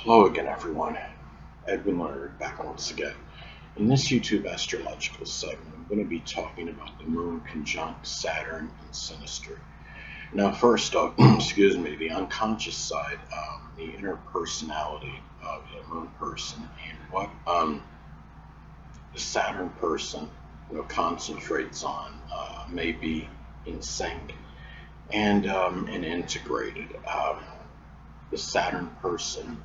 Hello again, everyone. Edwin Learnard back once again. In this YouTube astrological segment, I'm going to be talking about the moon conjunct Saturn and Synastry. Now, first off, excuse me, the unconscious side, the inner personality of the moon person, and what the Saturn person concentrates on may be in sync and integrated. The Saturn person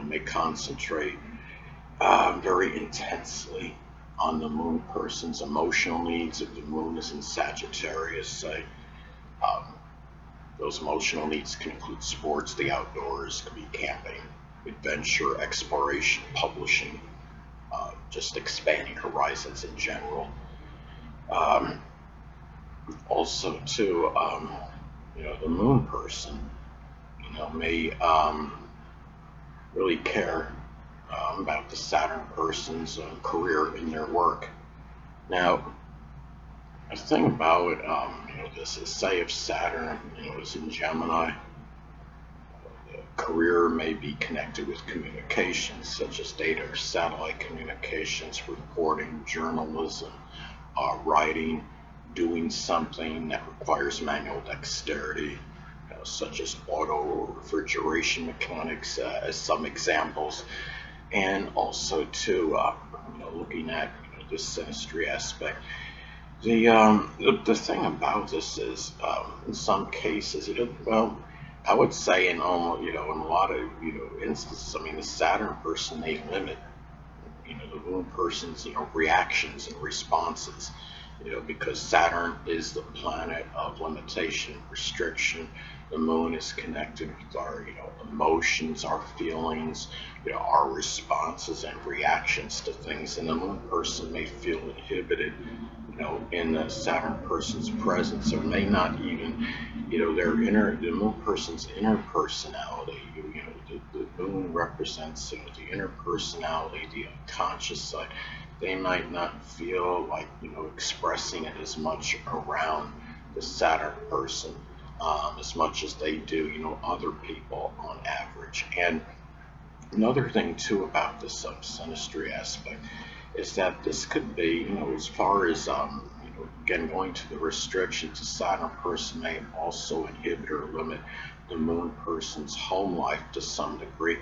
may concentrate very intensely on the moon person's emotional needs. If the moon is in Sagittarius, say, um, those emotional needs can include sports, the outdoors, could be camping, adventure, exploration, publishing, just expanding horizons in general. Also, too, the moon person, may really care about the Saturn person's career in their work. Now, the thing about this is, say if Saturn is in Gemini, the career may be connected with communications such as data or satellite communications, reporting, journalism, writing, doing something that requires manual dexterity, such as auto or refrigeration mechanics, as some examples. And also too, looking at the Synastry aspect. The thing about this is, in some cases, I would say in almost, in a lot of instances, I mean, the Saturn person may limit, the moon person's reactions and responses, because Saturn is the planet of limitation, restriction. The moon is connected with our, emotions, our feelings, our responses and reactions to things. And the moon person may feel inhibited, in the Saturn person's presence, or may not even, the moon person's inner personality. The moon represents, the inner personality, the unconscious side. They might not feel like, expressing it as much around the Saturn person. As much as they do, other people on average. And another thing too about this Synastry aspect is that this could be, as far as again going to the restrictions, the Saturn person may also inhibit or limit the moon person's home life to some degree.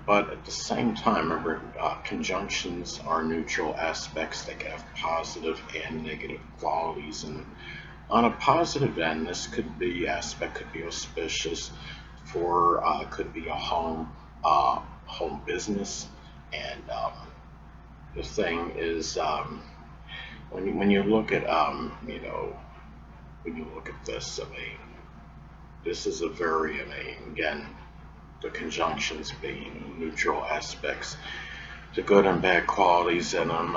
But at the same time, remember, conjunctions are neutral aspects. They can have positive and negative qualities, and on a positive end, this could be auspicious for could be a home business. And the thing is, when you look at when you look at this, I mean, this is a very, again, the conjunctions being neutral aspects, the good and bad qualities in them.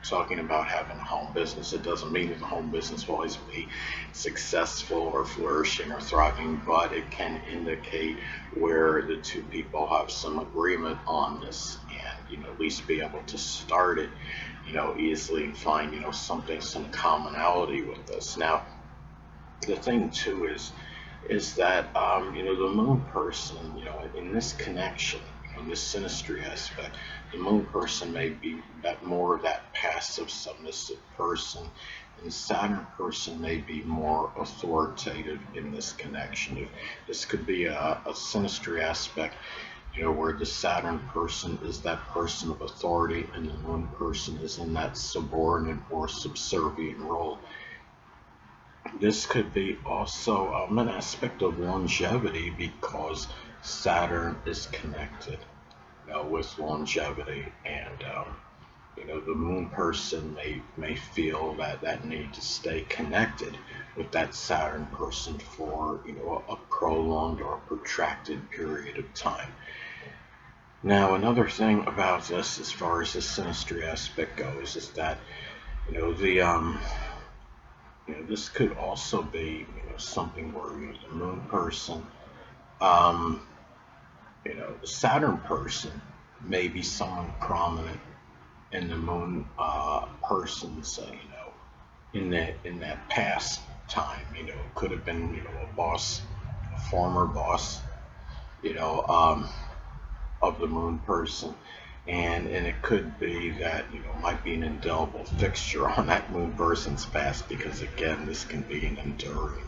Talking about having a home business, it doesn't mean that the home business will always be successful or flourishing or thriving, but it can indicate where the two people have some agreement on this, and at least be able to start it, easily, and find some commonality with this. Now, the thing too is that the moon person, in this connection, in this Synastry aspect, the moon person may be that more of that passive, submissive person, and the Saturn person may be more authoritative in this connection. This could be a Synastry aspect, where the Saturn person is that person of authority, and the moon person is in that subordinate or subservient role. This could be also an aspect of longevity, because Saturn is connected with longevity, and the moon person may feel that need to stay connected with that Saturn person for a prolonged or protracted period of time. Now, another thing about this, as far as the Synastry aspect goes, is that this could also be something where the moon person, the Saturn person may be someone prominent in the moon person's, in that past time. Could have been, a boss, a former boss, you know, of the moon person. And it could be that, might be an indelible fixture on that moon person's past, because again, this can be an enduring,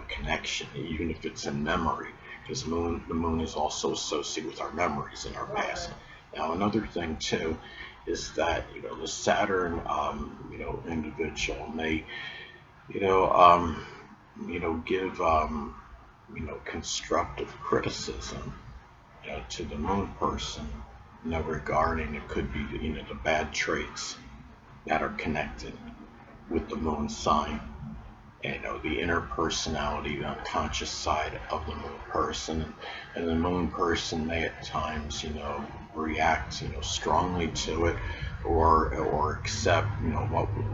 connection, even if it's in memory, because the moon is also associated with our memories in our past. Now, another thing too is that, the Saturn, individual may, you know, um, give, constructive criticism, to the moon person, regarding, it could be, the bad traits that are connected with the moon sign, the inner personality, the unconscious side of the moon person. And the moon person may at times, react, strongly to it, or accept,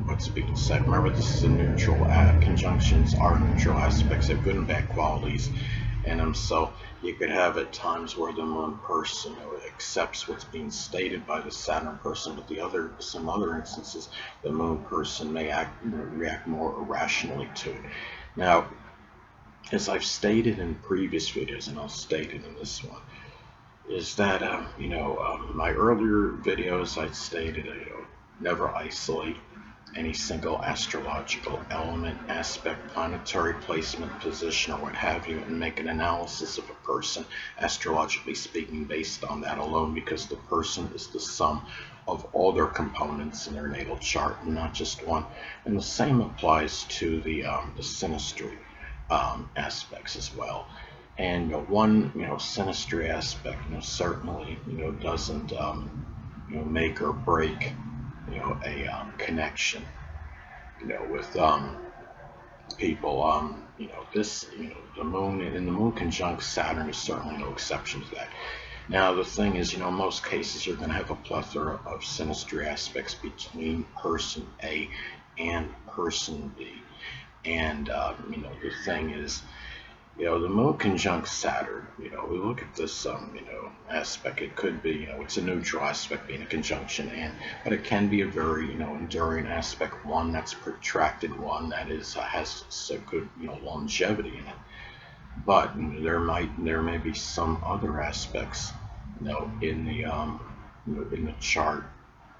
what's being said. Remember, this is a neutral. Conjunctions are neutral aspects. They have good and bad qualities in them. So you could have at times where the moon person accepts what's being stated by the Saturn person, but some other instances, the moon person may react more irrationally to it. Now, as I've stated in previous videos, and I'll state it in this one, is that my earlier videos I stated, never isolate any single astrological element, aspect, planetary placement, position, or what have you, and make an analysis of a person, astrologically speaking, based on that alone, because the person is the sum of all their components in their natal chart, and not just one. And the same applies to the synastry aspects as well. And one, synastry aspect, certainly, doesn't, make or break, a connection, with people. This, the moon, and the moon conjunct Saturn is certainly no exception to that. Now, the thing is, in most cases, you're going to have a plethora of synastry aspects between person A and person B. And, the thing is, the moon conjunct Saturn, we look at this, aspect. It could be, it's a neutral aspect being a conjunction, but it can be a very, enduring aspect, one that's protracted, one that has a good, longevity in it. But there may be some other aspects, in the, in the chart,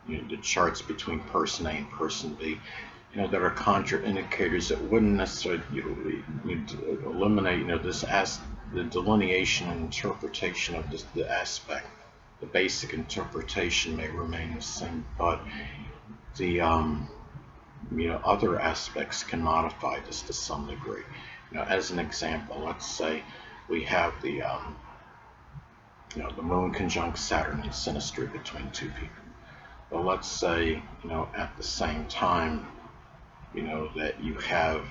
the charts between person A and person B, that are contraindicators that wouldn't necessarily, eliminate, this as the delineation and interpretation of the aspect. The basic interpretation may remain the same, but the other aspects can modify this to some degree. As an example, let's say we have the the moon conjunct Saturn and synastry between two people. But let's say, at the same time, that you have,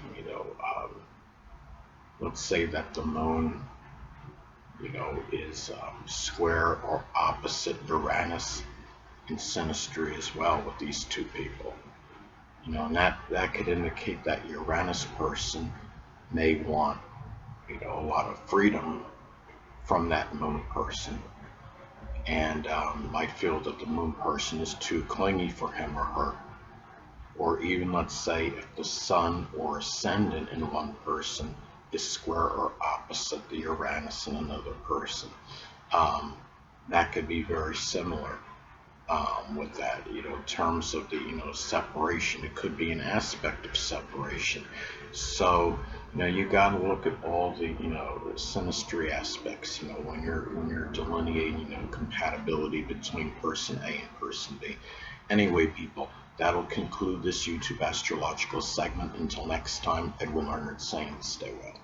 let's say that the moon, is square or opposite Uranus in synastry as well with these two people. And that could indicate that Uranus person may want, a lot of freedom from that moon person, and might feel that the moon person is too clingy for him or her. Or even, let's say, if the sun or ascendant in one person is square or opposite the Uranus in another person, that could be very similar with that, in terms of the, separation. It could be an aspect of separation. So, you got to look at all the, the synastry aspects, when you're delineating, compatibility between person A and person B. Anyway, people, that'll conclude this YouTube astrological segment. Until next time, Edwin Learnard saying, stay well.